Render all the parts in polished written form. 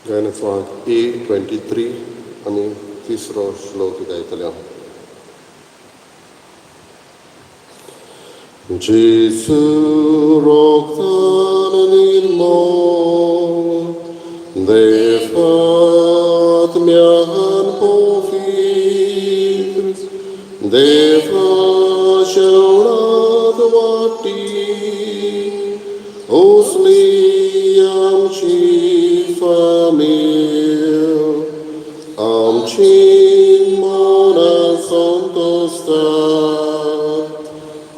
गायनाचो A23 आनी तिसरो श्लोक गायतले Jesu roktan nirmol Defat mian pofitrs Defat shaunat vati Osliam chi famil Amchi mona santostat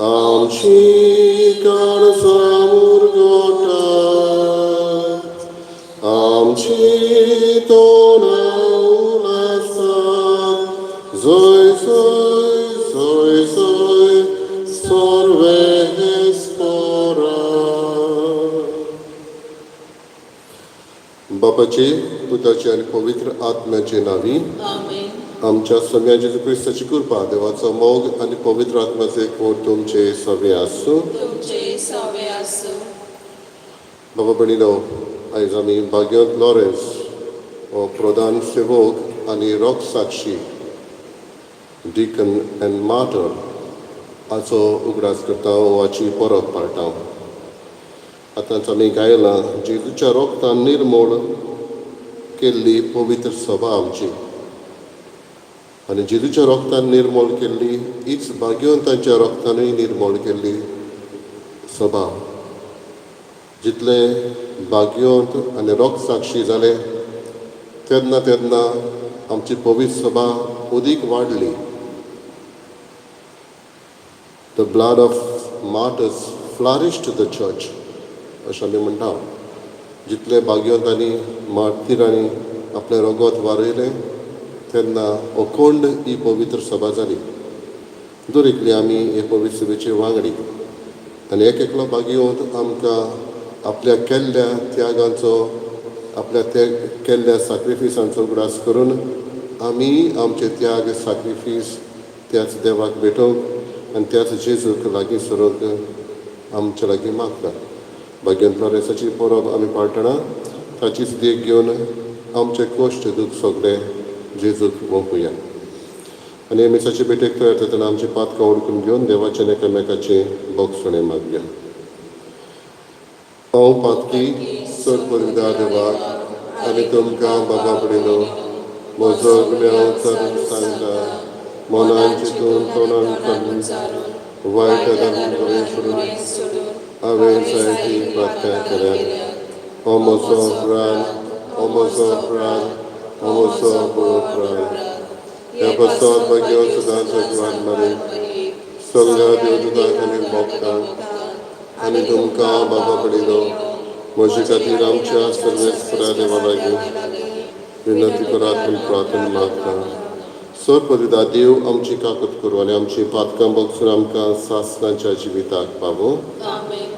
Amchi kar samurgota Amchi tona ulasa Zoi zoi zoi zoi sorve hespora बापाचे पुताचे आणि पवित्र आत्म्याचे नावी आमेन. आमच्या सम्या जेजू क्रिस्ताची कृपा देवाचो मोग आणि पवित्र आत्म्याचे कोट तुमचे सगळे आसूं तुमचे सवे आसूं. बाबा भणिनो आयज आमी भाग्यवंत लॉरेन्स हो प्रधान सेवक आनी रॉक साक्षी डिकन एंड मार्टर हाचो उगडास करता हाची परब पाळटा. आतांच आमी गायलां जेजूच्या रोगतान निर्मळ केल्ली पवित्र सभा आमची आनी जेजूच्या रोगतान निर्मळ केल्ली हीच भाग्यवंतांच्या रोगतानूय निर्मळ केल्ली सभा. जितले भाग्यवंत आनी रोग साक्षी जाले तेन्ना तेन्ना आमची पवित्र सभा अदीक वाडली. The blood of martyrs flourished the church अशें आमी म्हणटा. जितले भाग्यवंतांनी मार्तिरांनी आपले रगत वारयलें तेन्ना अखंड ही पवित्र सभा जाली. दरेकली आमी हे पवित्र सभेचे वांगडी आनी एक एकलो भाग्यवंत आमकां आपल्या केल्ल्या त्यागांचो आपल्या केल्ल्या सॅक्रिफिसांचो उगडास करून आमी आमचे त्याग सॅक्रिफीस त्याच देवाक भेटोवंक आनी त्याच जेजूक लागीं सरोंक आमचे लागीं मागता. भाग्यवंत लॉरेन्साची परब आमी पाळटना ताचीच देख घेवन आमचे कश्ट दूख सगळे जेजूक मोखुया. आनी मिसाचे भेटेक तयार जातना आमची पातकां ओळखून घेवन देवाचे एकामेकाचे बोगसणे मागया. हांव पातकी चड परविदा देवाक आनी तुमकां बाबा भणिनो म्हजो गुन्यांव करून सांगता मनान चिंतून तोंडान करून वायट धर्म बरें सोडून हांवें जायती प्रार्थना केल्यात. हो म्हजो अपराध हो म्हजो अपराध हो म्हजो अपराध. ह्या पसत भाग्यवंत सदांच अजवान मारी सगळ्या देवदूतांक आनी भक्तांक आनी तुमकां बाबा भणिनो म्हजे खातीर आमच्या सर्वेस्परा देवा लागीं विनंती करात पूण प्रार्थना मागता. सर परिदा देव आमची काकूत करूं आनी आमची पातकां बगसून आमकां सासणाच्या जिविताक पावो. आमेन.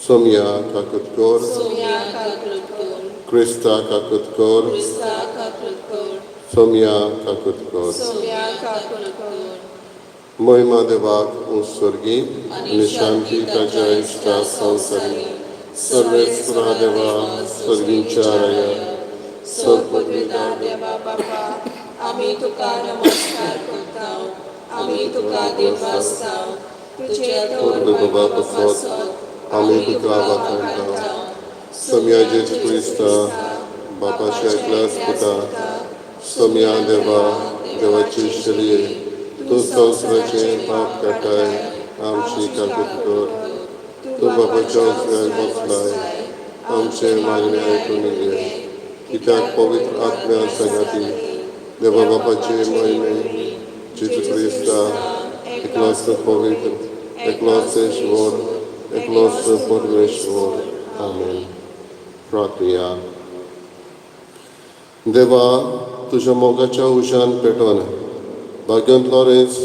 सोम्या काकूत कर, सोम्या काकूत कर. क्रिस्ता काकूत कर, क्रिस्ता काकूत कर. सोम्या काकूत कर. सोम्या काकूत कर. महिमा देवाक उत्सर्गी आनी शांती ताच्या इश्टा संवसारी सर्वेस्परा देवा सर्गींच्या राया सर्वपदवीदार देवा बापा आमी तुका नमस्कार करता. आमी तुका दिवसता. तुजे थोर बाबा पसत आमी तुका वाखाणटा. सोम्या जेजू क्रिस्ता बापाच्या एकल्याच पुता सोम्या देवा देवाची शरीर तूं संवसाराचे पाप काटाय आमची काकूत कर. तूं बापाच्या उजव्याक बसलाय आमचे मागणे आयकून घे. कित्याक पवित्र आत्म्या संगाती देवा बापाचे महिमे जेजू क्रिस्ता एकलोच पवित्र एकलोच ईश्वर एकलोच परमेश्वर. आमेन. प्रार्थया. देवा तुज्या मोगाच्या उशान पेटोवन भाग्यवंत लॉरेन्स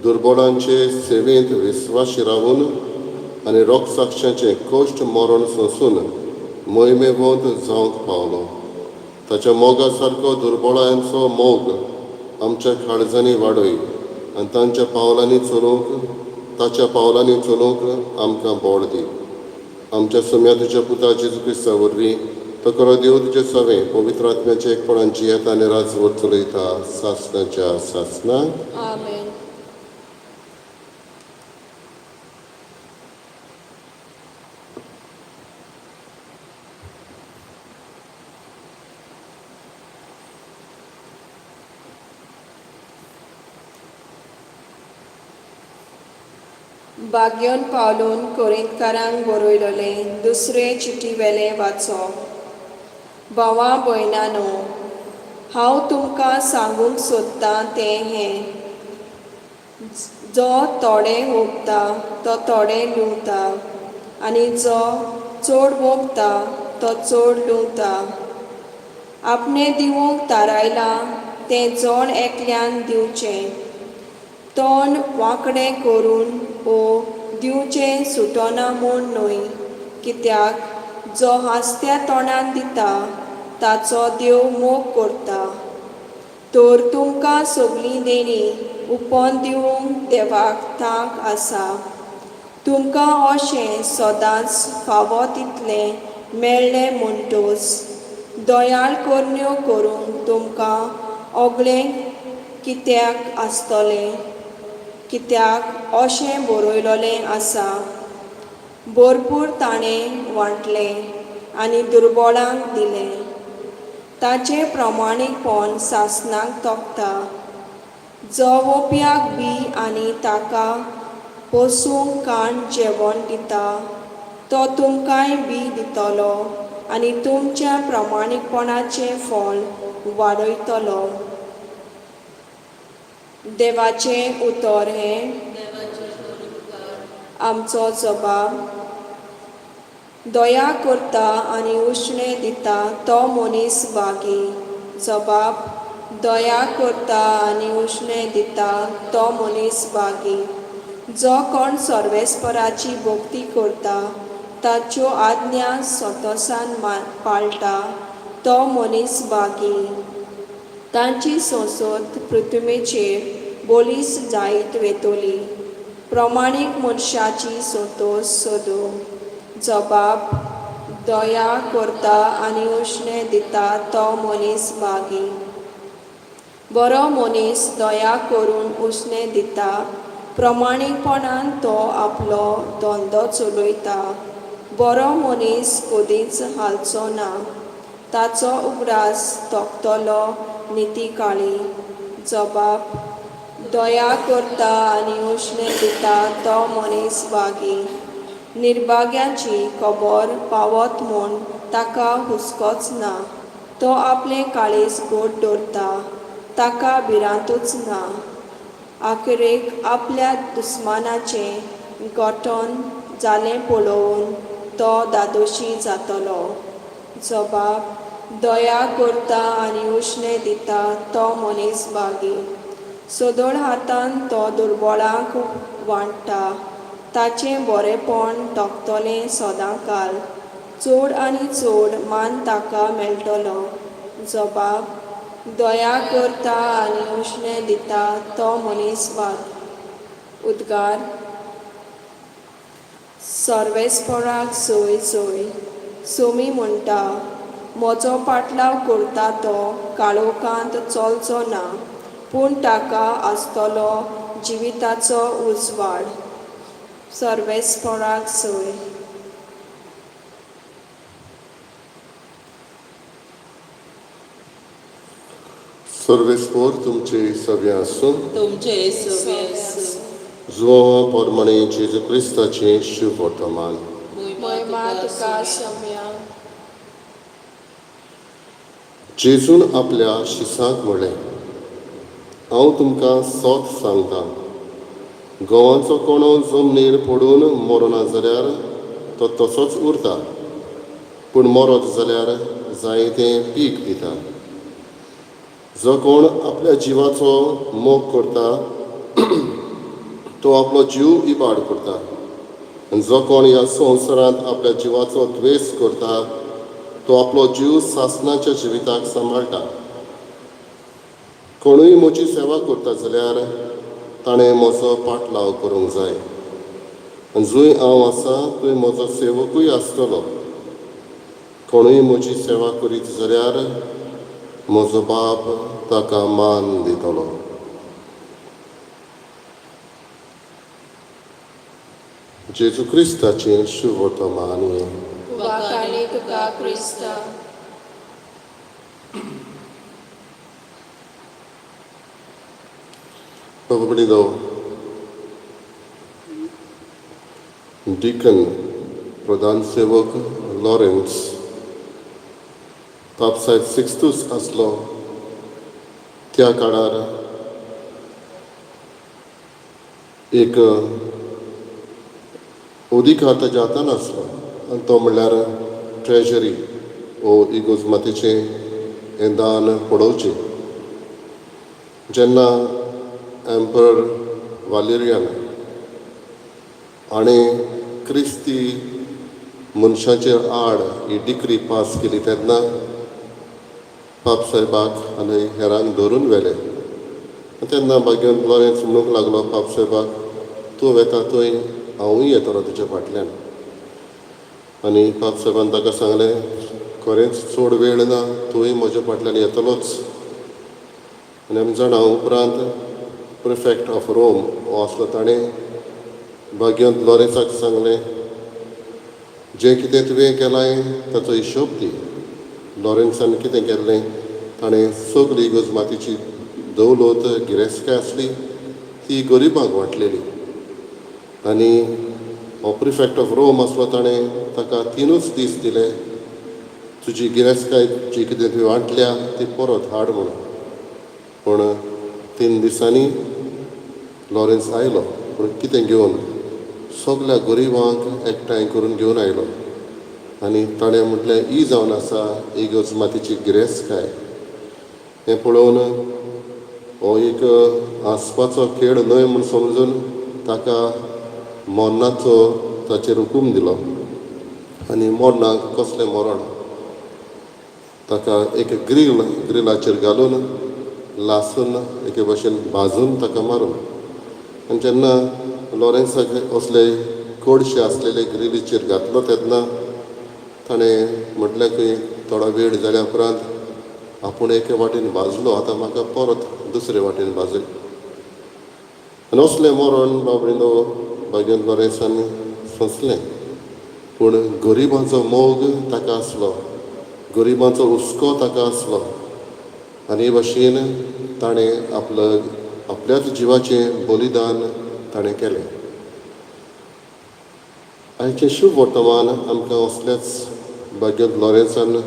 दुर्बळांचे सेवेंत विस्वाशी रावून आनी रोग साक्षांचे कश्ट मरण सोंसून मोहिमेवंत जावंक पावलो. ताच्या मोगा सारको दुर्बळांचो मोग आमच्या काळजांनी वाडय आनी तांच्या पावलांनी चलोवंक ताच्या पावलांनी चलोवंक आमकां बोड दी. आमच्या सम्या तुज्या पुता जेजू क्रिस्ता वरवीं तो करो देव तुजे सवे पवित्र आत्म्याचे एकपणान जियेता आनी राजवट चलयता सासणाच्या सासणाक. आमेन. भाग्योन पावलून कोरिंतकारांक बरयलोले दुसरे चिटी वेले वाचप. भावा भयणानो, हांव तुमकां सांगूंक सोदतां तें हें, जो थोडे वोगता तो थोडे लुंवता आनी जो चड वोगता तो चड लुंवता. आपणें दिवंक थारायलां तें जोड एकल्यान दिवचें. तोंड वांकडें करून वो दिवचें सुटोना म्हूण न्हय, कित्याक जो हांसत्या तोंडान दिता ताचो देव मोग करता. तर तुमकां सगळीं देणी उपोवन दिवंक देवाक थांक आसा. तुमकां अशें सदांच फावो तितलें मेळ्ळें म्हणटोच दयाळ करण्यो करूंक तुमकां ओगळें कित्याक आसतलें, कित्याक अशें बरयलोलें आसा, भरपूर ताणें वांटलें आनी दुर्बळांक दिलें. ताचें प्रमाणीकपण सासणाक तोखता. जो ओप्याक बी आनी ताका बसूंक काण जेवण दिता तो तुमकांय बी दितलो आनी तुमच्या प्रमाणीकपणाचें फळ वाडयतलो. देवाचें उतर हें, आमचो जबाब. दया करता आनी उश्णें दिता तो मनीस भागी. जबाब. दया करता आनी उश्णें दिता तो मनीस भागी. जो कोण सर्वेस्पराची भक्ती करता ताच्यो आज्ञा सतोसान पाळटा तो मनीस भागी. तांची संसद पृथ्वीचेर बोलीस जायत वेतोली. प्रमाणीक मनशाची संतोश सोदो. जबाब. दया करता आनी उश्णें दिता तो मनीस भागी. बरो मनीस दया करून उश्णें दिता. प्रमाणीकपणान तो आपलो धंदो चलयता. बरो मनीस कधीच हालचो ना. ताचो उगडास तोखतलो नितीकाळी. जबाब. दया करता आनी उश्णें दिता तो मनीस भागी. निर्भाग्याची खबर पावत म्हूण ताका हुस्कोच ना. तो आपलें काळीज घोट दवरता, ताका भिरांतूच ना. आखरेक आपल्या दुस्मानाचें गोठण जालें पळोवन तो दादोशी जातलो. जबाब. दया करता आनी उश्णें दिता तो मनीस भागी. सदळ हातान तो दुर्बळांक वांटटा. ताचें बरेंपण तोखतलें सदांकाल. चड आनी चड मान ताका मेळटलो. जबाब. दया करता आनी उश्णें दिता तो मनीस भागी. उद्गार. सर्वेस्पराक सोय सोय. सोमी म्हणटा, म्हजो पाटलाव करता तो काळोखांत चलचो ना, पूण ताका आसतलो जिविताचो उजवाड. सर्वेस्पराक सोय. सर्वेस्पोर तुमचे सवे आसूं. तुमचे सवे आसूं. जुवा पोरमणे जेजू क्रिस्ताचें शुभ वर्तमान. महिमा तुका सम्या. जेजून आपल्या शिसांक म्हणलें, हांव तुमकां सोत सांगतां, गंवाचो कोणो जमनीर पडून मरना जाल्यार तो तसोच उरता, पूण मरत जाल्यार जायतें पीक दिता. जो कोण आपल्या जिवाचो मोग करता तो आपलो जीव इबाड करता. आनी जो कोण ह्या संवसारांत आपल्या जिवाचो द्वेस करता तो आपलो जीव सासणाच्या जिविताक सांबाळटा. कोणूय म्हजी सेवा करता जाल्यार ताणें म्हजो पाटलाव करूंक जाय. आनी जंय हांव आसा थंय म्हजो सेवकूय आसतलो. कोणूय म्हजी सेवा करीत जाल्यार म्हजो बाप ताका मान दितलो. जेजू क्रिस्ताचें शुभ वर्तमान हें. वाकाणी तुका क्रिस्ता. Pagpapalido, Deacon प्रधान सेवक लॉरेन्स तापसायत सिक्स्तूस आसलो त्या काळार एक उदिकात जाता नासलो आनी तो म्हणल्यार ट्रेजरी वो इगोजमातीचें हें दान पडोवचें. जेन्ना एम्परर वालेरियन हाणें क्रिस्ती मनशाचेर आड ही डिक्री पास केली तेन्ना पाप साहेबाक आनी हेरांक धरून व्हेले. तेन्ना भाग्यवंत लॉरेन्स म्हणूंक लागलो पाप साहेबाक, तूं वेता थंय हांवूय येतलो तुज्या फाटल्यान. आनी पाप साहेबान ताका सांगलें, खरेंच चड वेळ ना, तूंय म्हज्या फाटल्यान येतलोच. आनी आमी जाणा उपरांत प्रिफेक्ट ऑफ रोम हो आसलो ताणें भाग्यवंत लॉरेन्साक सांगलें, जें कितें तुवें केलां ताचो हिशोब दी. लॉरेन्सान कितें केल्लें, ताणें सगळी इगोजमातीची दौलत गिरेस्तकाय आसली ती गरिबांक वांटलेली. आनी हो प्रिफेक्ट ऑफ रोम आसलो ताणें ताका 3 दीस दिले, तुजी गिरेस्तकाय जी कितें तुवें वांटल्या ती परत हाड म्हणून. पूण 3 दिसांनी लॉरेन्स आयलो, पूण कितें घेवन सगल्या गरिबांक एकठांय करून घेवन आयलो. आनी ताणें म्हटलें, ही जावन आसा इगोजमातीची गिरेस्तकाय. हें पळोवन हो एक हांसपाचो खेळ न्हय म्हूण समजून ताका मरणाचो ताचेर हुकूम दिलो. आनी मरणाक कसलें मरण, ताका एक ग्रिलाचेर घालून लासून एके भाशेन भाजून ताका मारून. आनी जेन्ना लॉरेन्साक असले कडशे आसलेले ग्रिलीचेर घातलो तेन्ना ताणें म्हटलें की थोडो वेळ जाल्या उपरांत आपूण एके वाटेन भाजलो, आतां म्हाका परत दुसरे वाटेन भाजय. आनी असलें मरण बाबडीनो भाग्यवंत लॉरेन्सान सोंसलें. पूण गरिबांचो मोग ताका आसलो, गरिबांचो हुस्को ताका आसलो. आनी हे भाशेन ताणें आपल्याच जिवाचें बलिदान ताणें केलें. आयचें शुभ वर्तमान आमकां असल्याच भाग्यवंत लॉरेन्सान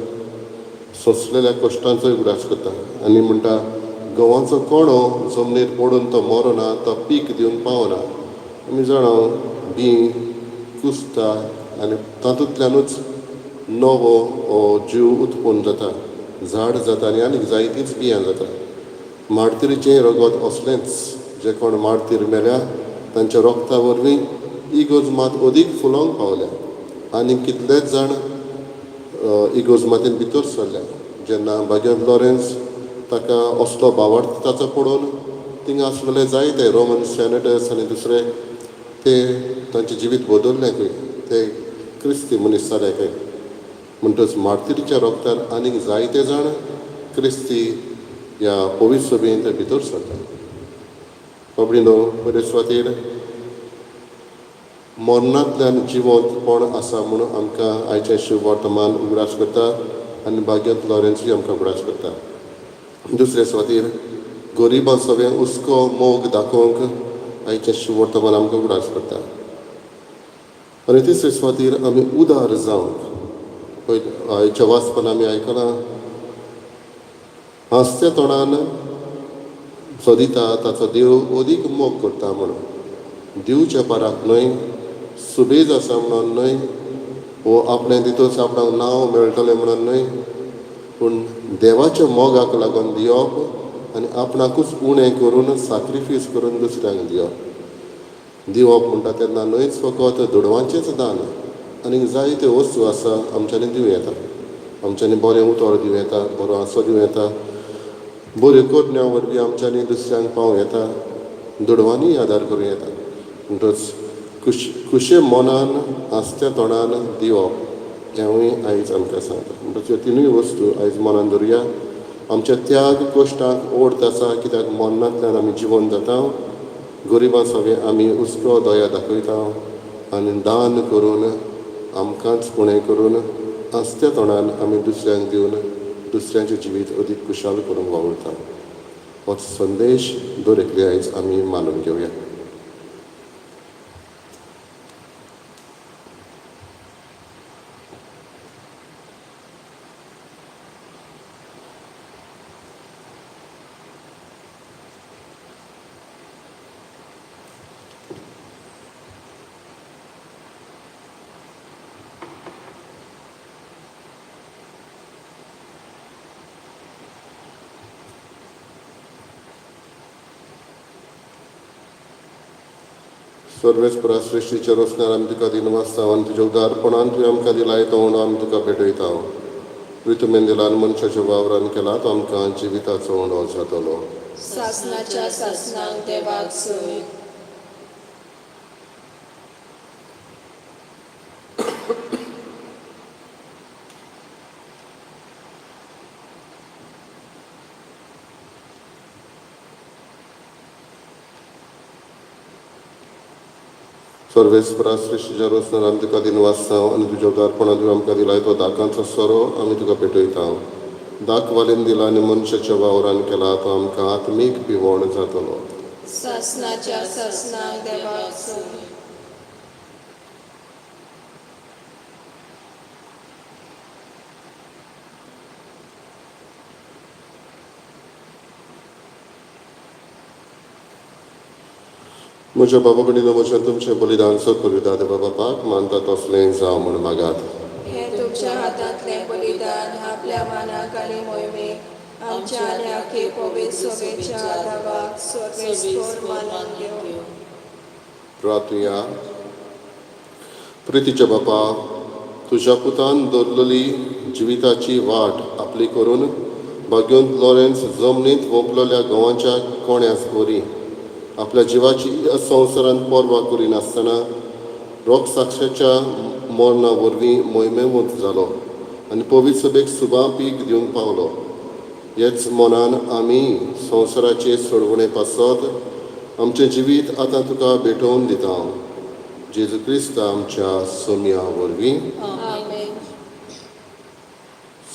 सोंसलेल्या कश्टांचोय उगडास करता. आनी म्हणटा, गंवाचो कोणो जमनीर पडून तो मरना, तो पीक दिवन पावना. आमी जाणा बीं कुसता आनी तातूंतल्यानूच नवो हो जीव उत्पन्न जाता, झाड जाता आनी आनीक जायतींच बियां जाता. माडतिरीचें रगत असलेंच, जे कोण माडतीर मेल्या तांच्या रोगता वरवीं इगोजमात अदीक फुलोवंक पावल्या. आनी कितलेच जाण इगोजमातीन भितर सरल्या. जेन्ना भाग्यवंत लॉरेन्स ताका असलो भावार्थ ताचो पळोवन थिंगा आसलेले जायते रोमन सेनेटर्स आनी दुसरे ते तांचें जिवीत बदल्लें खंय, ते क्रिस्ती मनीस जाले खंय. म्हणटच माडतिरीच्या रोगतार आनीक जायते जाण क्रिस्ती ह्या पवित्र सभेंत भितर सरता. बाबडीनो, बरे सुवातेर मरणांतल्यान जिवंतपण आसा म्हूण आमकां आयचें शुभ वर्तमान उगडास करता. आनी भाग्यवंत लॉरेन्सूय आमकां उगडास करता. दुसरे सुवातेर गरिबां सगळें हुस्को मोग दाखोवंक आयचें शुभ वर्तमान आमकां उगडास करता. आनी तिसरे सुवातेर आमी उदार जावंक, पयलीं आयच्या वाचपान आमी आयकलां, हांसत्या तोंडान सोदिता ताचो देव अदीक मोग करता म्हणून. दिवच्या पाराक न्हय, सुबेज आसा म्हणून न्हय, वो आपणें दितूच आपणाक नांव मेळटलें म्हणून न्हय, पूण देवाच्या मोगाक लागून दिवप आनी आपणाकूच उणें करून सॅक्रिफायस करून दुसऱ्यांक दिवप. दिवप म्हणटा तेन्ना न्हयच फकत दुडवांचेंच दान, आनीक जायत्यो वस्तू आसा आमच्यांनी दिवं येता. आमच्यांनी बरें उतर दिवं येता, बरो आसो दिवं येता, बऱ्यो करण्या वरवीं आमच्यांनी दुसऱ्यांक पावूं येता, दुडवांनी आदार करूं येता. म्हणटच खुशे मनान हांसत्या तोंडान दिवप हेंवूय आयज आमकां सांगता म्हणटा ह्यो तिनूय वस्तू आयज मनान दवरुया. आमच्या त्याग कश्टांक ओड आसा कित्याक मरणांतल्यान आमी जिवन जाता. गरिबां सगळें आमी उस्को दया दाखयता आनी दान करून आमकांच पुणें करून आसत्या तोंडान आमी दुसऱ्यांक दिवन दुसऱ्यांचें जिवीत अदीक खुशाल करूंक वावुरता. हो संदेश दर एकले आयज आमी मानून घेवया. सर्वेस्परा सृश्टीच्या रोसणार आमी तुका दिनवासता आनी तुज्या उदारपणान तुवें आमकां दिलाय तो उंडो आमी तुका भेटयता. तुवें दिलान मनशाच्या वावरान केला तो आमकां जिविताचो उंडो जातलो. सासनाच्या सासनांक देवाक सोय. सर्वेस्परा सृश्टीच्या रोसणार आमी तुका दिनवासता आनी तुज्या उदारपणान तुवें आमकां दिलाय तो दाकांचो सोरो आमी तुका भेटयता. दाक वालेन दिला आनी मनशाच्या वावरान केला तो आमकां आत्मीक पिवण जातलो. सासनाच्या सासनांक देवाक सोय. म्हज्या बाबा कडेन वचून तुमचें बलिदान करूं देवा बापाक मानता तसलें जावं म्हूण मागात. हें तुमच्या हातांतलें बलिदान आपल्या मानाक आनी मोहिमेक आमच्या आनी आख्खे पवित्र सभेच्या आदाराक सर्वेस्पर मानून घेवं. प्रार्थुया. प्रितीच्या बापा, तुज्या पुतान दवरलेली जिविताची वाट आपली करून भाग्यवंत लॉरेन्स जमनींत ओंपलेल्या गोवांच्या कोण्यास बरी आपल्या जिवाची ह्या संवसारांत पर्वा करिनासतना रोग साक्षाच्या मरणा वरवीं मोहिमेवंत जालो आनी पवित्र सभेक सुबा पीक दिवंक पावलो. हेच मनान आमी संवसाराचे सोडवणे पासत आमचें जिवीत आतां तुका भेटोवन दिता. जेजू क्रिस्त आमच्या सोम्या वरवीं. आमेन.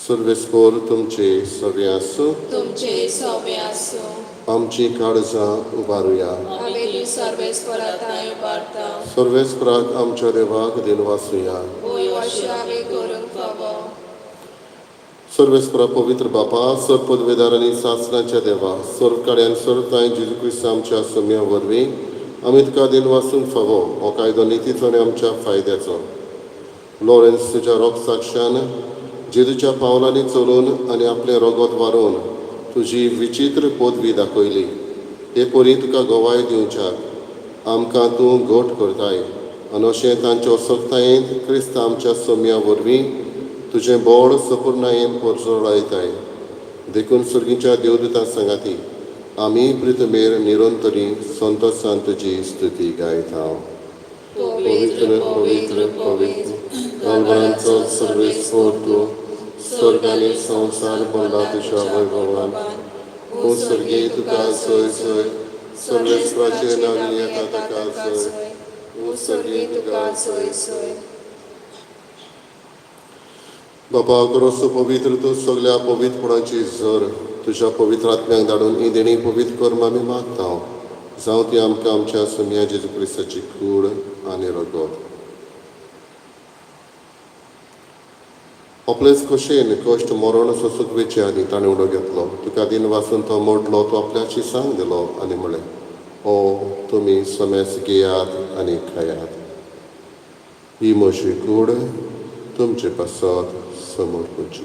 सर्वेस्पर तुमचे सगळे आसूं. तुमचे सौम्य आसूं. आमची काळजां उबारुया. आमी ती सर्वेस्पराताय उबारता. सर्वेस्पराक आमच्या देवाक दिनवासुया. होय अशें आमी करूंक फावो. सर्वेस्परा पवित्र बापा, सर पदवेदार आनी सासणाच्या देवा, सर्वकाड्यान सर्वताय जेजू क्रिस्त आमच्या सोम्या वरवीं आमी तुका दिनवासूंक फावो. हो कायदो नितीचो आनी आमच्या फायद्याचो. लॉरेन्स तुज्या रोग साक्षान जेजूच्या पावलांनी चलून आनी आपलें रगत वारोवन तुजी विचित्र पदवी दाखयली. हे परी तुका गोवाय दिवच्याक आमकां तूं घट करताय आनी अशें तांचे असोगतायेंत क्रिस्त आमच्या सोम्या वरवीं तुजें बोड सपूर्णायेन परजोळायताय. देखून सर्गीच्या देवदूतां सांगाती आमी प्रितमेर निरंतरी संतोशान तुजी स्तुती गायता. पवित्र पवित्र पवित्र गांवांचो सर्वेस्पर तूं स्वर्ग आनी संवसार भरला तुज्या वैभवान. ओ सर्गे तुका सोय सोय सर्वेस्पराचे नांव येता ताका सोय. ओ सर्गे तुका सोय सोय. बापा करोस पवित्र तूं सगळ्या पवित्रपणाची झर तुज्या पवित्र आत्म्याक धाडून ही देणी पवित्र कर आमी मागता. जावं ती आमकां आमच्या सोम्या जेजू क्रिस्ताची कूड आनी रगत. आपलेच खोशेन कश्ट मरण सोंसुकवेचे आनी ताणें उडो घेतलो. तुका दिन वाचून तो मोडलो तो आपल्या शिसांक दिलो आनी म्हळें ओ तुमी समेस घेयात आनी खायात. ही म्हजी कूड तुमचे पासत समोर पुजी.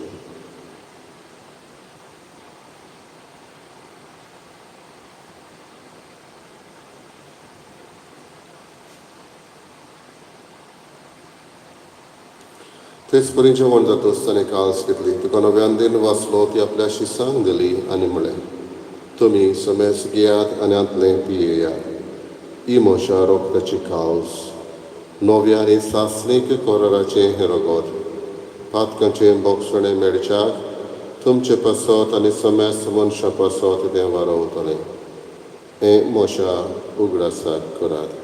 तेच परी जेवण जाता आसतना काल्स घेतली. तुका नव्यान दिन वाचलो ती आपल्या शिसांक दिली आनी म्हळें तुमी समेस घेयात आनी आतलें पियेयात. ही म्हज्या रोगताची काल्स नव्या आनी सासणीक कोराराचें हें रगत पातकांचे बोगसणे मेळच्याक तुमचे पासत आनी समेस्त मनशां पासत देव वारोवतलें. हें मोशा उगडासाक करात.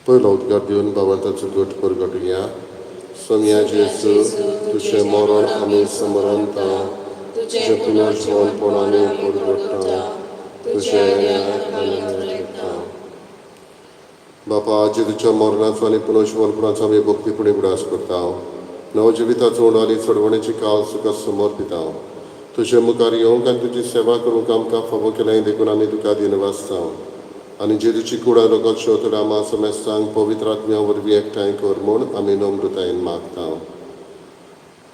पयलो उदगार दिवन बाबांताचो गोठ परगटुया. सोम्या जेसू तुझें मरण आमी समरंता, तुझें पुनर्जीवनपण आमी परगटता, तुझें येण्याक आमी उलयता. बापा, जेजूच्या मरणाचो आनी पुनर्जीवनपणाचो आमी भक्तीपणी उगडास करता. नवजिविताचो उणाली चडवणेची काल तुका समर्पिता. तुजे मुखार येवंक आनी तुजी सेवा करूंक आमकां फावो केलें देखून आमी तुका दिनवासता. आनी जेजूची कुडा रगत शोधून आमा समेस्तांक पवित्र आत्म्या वरवीं एकठांय कर म्हूण आमी नम्रतायेन मागता.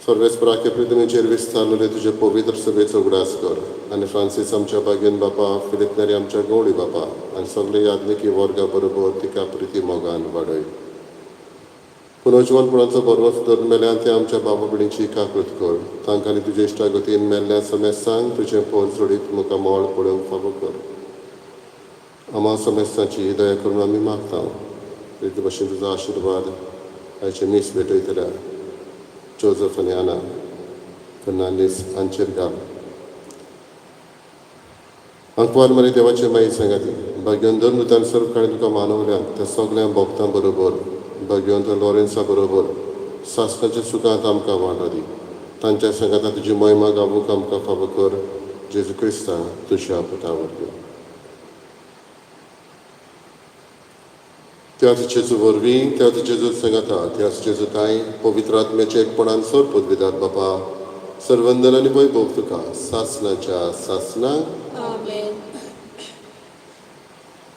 सर्वेस्पराके पृथ्वीचेर विस्तारलेले तुजे पवित्र सभेचो उगडास कर. आनी फ्रांसीस आमच्या बागेन बापा, फिलिप नेरी आमच्या गवळी बापा आनी सगळे यादनिकी वर्गा बरोबर तिका प्रिती मोगान वाडय. पुनर्जीवनपणाचो बरवस धरून मेल्यान ते आमच्या बाबा भयणीची काकूत कर. तांकां आनी तुजे इश्टागतीन मेल्ल्या समेस्तांक तुजें पोल जोडीत मुखार मोळ पळोवंक फावो कर. आमा समेस्तांची दया करून आमी मागता. रिती भाशेन तुजो आशिर्वाद आयचे मीस भेटयतल्या जोझफ आनी आना फर्नांडीस हांचेर घाल. अंकवार मरे देवाचे माई सांगाती भाग्यवंत दोन नुतान सर्व काणी तुका मानवल्यांक त्या सगळ्या भक्तां बरोबर भाग्यवंत लॉरेन्सा बरोबर सासणाच्या सुखांत आमकां वांटो दी. तांच्या सांगाता तुजी महिमा गावूंक आमकां फावो कर. जेजू क्रिस्ता तुज्या पुता वरवीं. त्याच जेजू वरवीं, त्याच जेजू सांगाता, त्याच जेजू ताई पवित्र आत्म्याचे एकपणान सर पदवीदार बापा, सर्वंदन आनी वैभव तुका सासणाच्या सासणाक आमेन.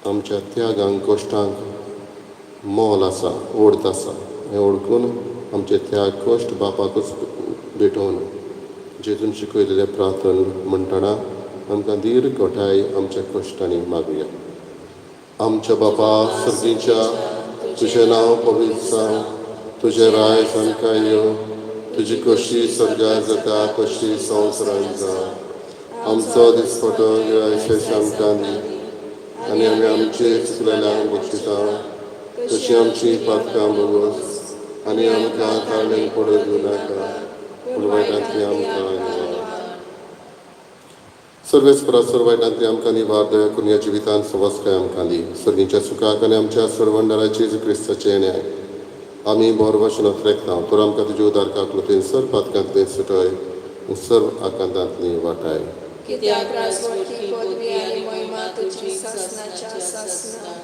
आमच्या त्यागांक कश्टांक मोल आसा, ओढत आसा. हें ओळखून आमचे त्याग कश्ट बापाकूच भेटोवन जेजून शिकयलेले प्रार्थन म्हणटना आमकां दीर्घ घोटाय आमच्या कश्टांनी मागुया. आमच्या बापा सर्गीच्या, तुजें नांव पवित्र जावं, तुजें राय जाणकाय येवं, तुजी कशी सर्गार जाता तशी संवसारांत जावं. आमचो दिसपटो गिरायशेच आमकां दी आनी आमी आमचे चुकलेल्यांक बक्षिता तशी आमची पातकां भोगोस आनी आमकां ताळमेन पडूं दिवं नाका, पूण वायटांतली आमकां निवार. सर्वेस्परा वायटांतली आमकां निवार दया करून ह्या जिवितांत सवस्काय आमकां दी. सर्गीच्या सुखाक आनी आमच्या सर्वंडाराची जेजू क्रिस्ताचे येण्याक आमी बोर भाशेन रेखता. तर आमकां तुजे उदार काकलुतेन सर्व पातकांतली सुटय, सर्व आकांतांतली वाटाय. कित्याक राजवटी पदवी आनी महिमा तुजी सासणाच्या सासणाक.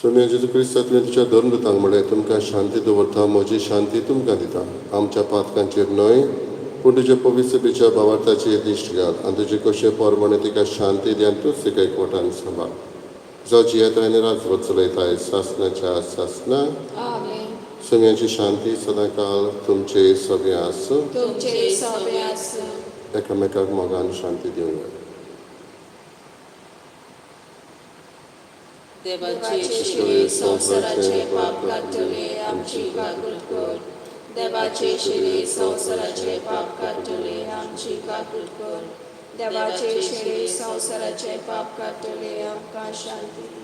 सोम्या जेजू क्रिस्ता तुवें तुज्या धर्म दुतांक म्हणलें तुमकां शांती दवरता, म्हजी शांती तुमकां दिता. आमच्या पातकांचेर न्हय पूण तुजे पवित्र सभेच्या भावार्थाचेर दिश्ट घाल आनी तुजे कशें पोरमणे तिका शांती दी आनी तूंच तिका एकवटान सांबाळ. जावं जियेताय आनी राजवट चलयताय सासणाच्या सासणाक. आमेन. सोम्याची शांती सदां काल तुमचे सभे आसूं. तुमचे सभे आसूं. एकामेकाक मोगान शांती दिवंक. देवाचे शिरे संवसाराचे पाप काडटले आमची काकूट कर. देवाचे शिरे संवसाराचे पाप काडटले आमची काकूट कर. देवाचे शिरे संवसाराचे पाप काडटले आमकां शांती दी.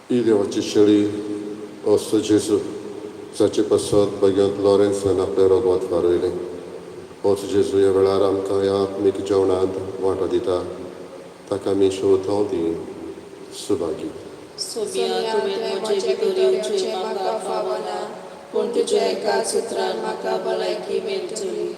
ही देवाची शेळी असो जेजू जाचे पासत भगवंत लॉरेन्सान आपले रगत वारयलें. होच जेजू ह्या वेळार आमकां ह्या आत्मीक जेवणांत वांटो दिता. ताका आमी शोधो दी सुभागी. सोम्या तुवें म्हजे भितर येवचें म्हाका फावना, पूण तुज्या एका सुत्रान म्हाका भलायकी मेळटली.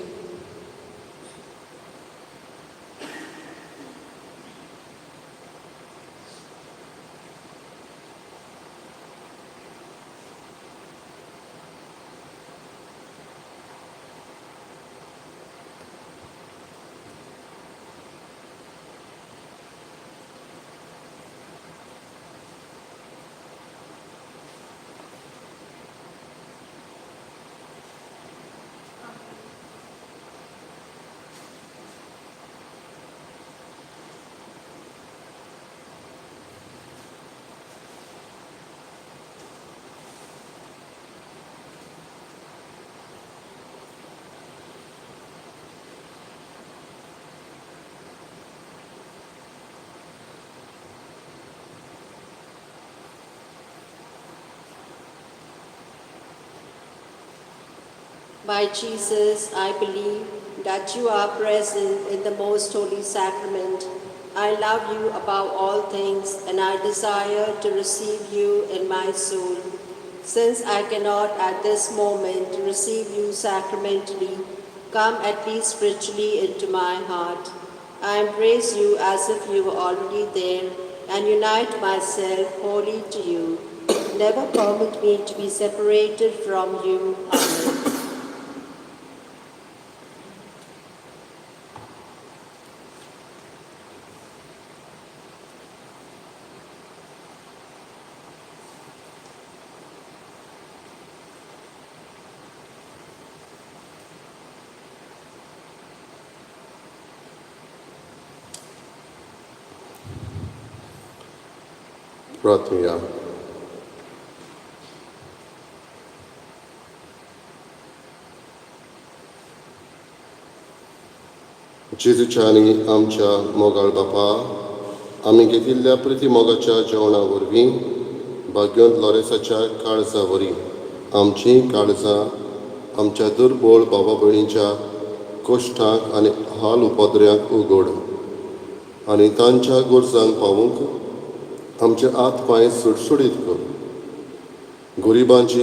My Jesus, I believe that you are present in the most holy sacrament. I love you above all things, and I desire to receive you in my soul. Since I cannot at this moment receive you sacramentally, come at least spiritually into my heart. I embrace you as if you were already there and unite myself wholly to you. Never permit me to be separated from you. Amen. प्रार्थना. जेजूच्या आनी आमच्या मोगाळ बापा, आमी घेतिल्ल्या प्रति मोगाच्या जेवणा वरवीं भाग्यवंत लॉरेसाच्या काळजा वरी आमची काळजां आमच्या दुर्बळ भावा भयणीच्या कोश्टांक आनी हाल उपद्र्यांक उगड आनी तांच्या गोरजांक पावूंक आमचे हात पांय सुटसुडीत कर. गरिबांची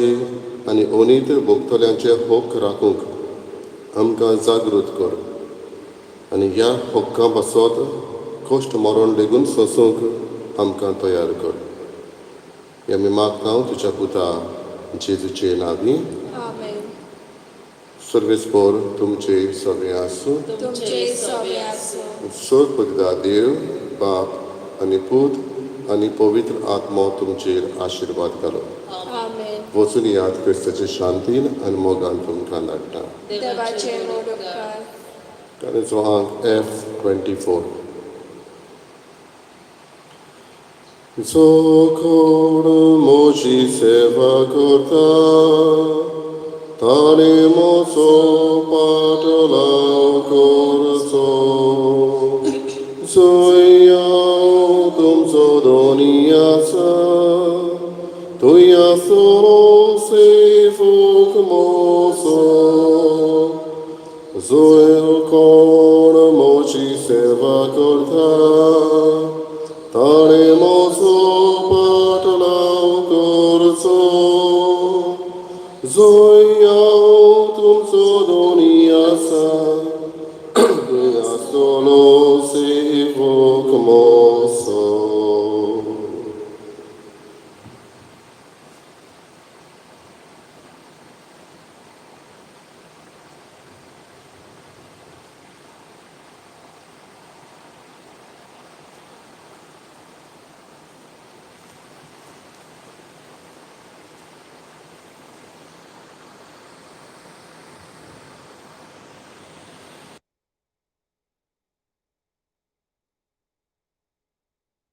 आनी अनीत भोगतल्यांचे हक्क राखूंक आमकां जागृत कर आनी ह्या हक्कां पासत कश्ट मरण लेगून सोंसूंक आमकां तयार कर. हें आमी मागता तुज्या पुता जेजूचे नांवी. आमेन. सर्वेस्पर तुमचे सगळे आसूं. तुमचे सवे आसूं. सोद पदिता देव बाप आनी पूत आनी पवित्र आत्मो तुमचेर आशिर्वाद घालो. आमेन. वचून याद क्रिस्ताचे शांतीन आनी मोगान तुमकां धाडटा. देवाचे मोग उपकार. ताणेचो अंक F24. जो कोण म्हजी सेवा करता ताणे म्हजो पाटलाव करचो. जंय हांव तुमचो धोनी आसा थंय आसतलो सेवक म्हजो. जंय कोण म्हजी सेवा करता ताणे म्हजो पाटलाव करचो. जंय हांव तुमचो धोनी आसा थंय आसतलो सेवक म्हजो.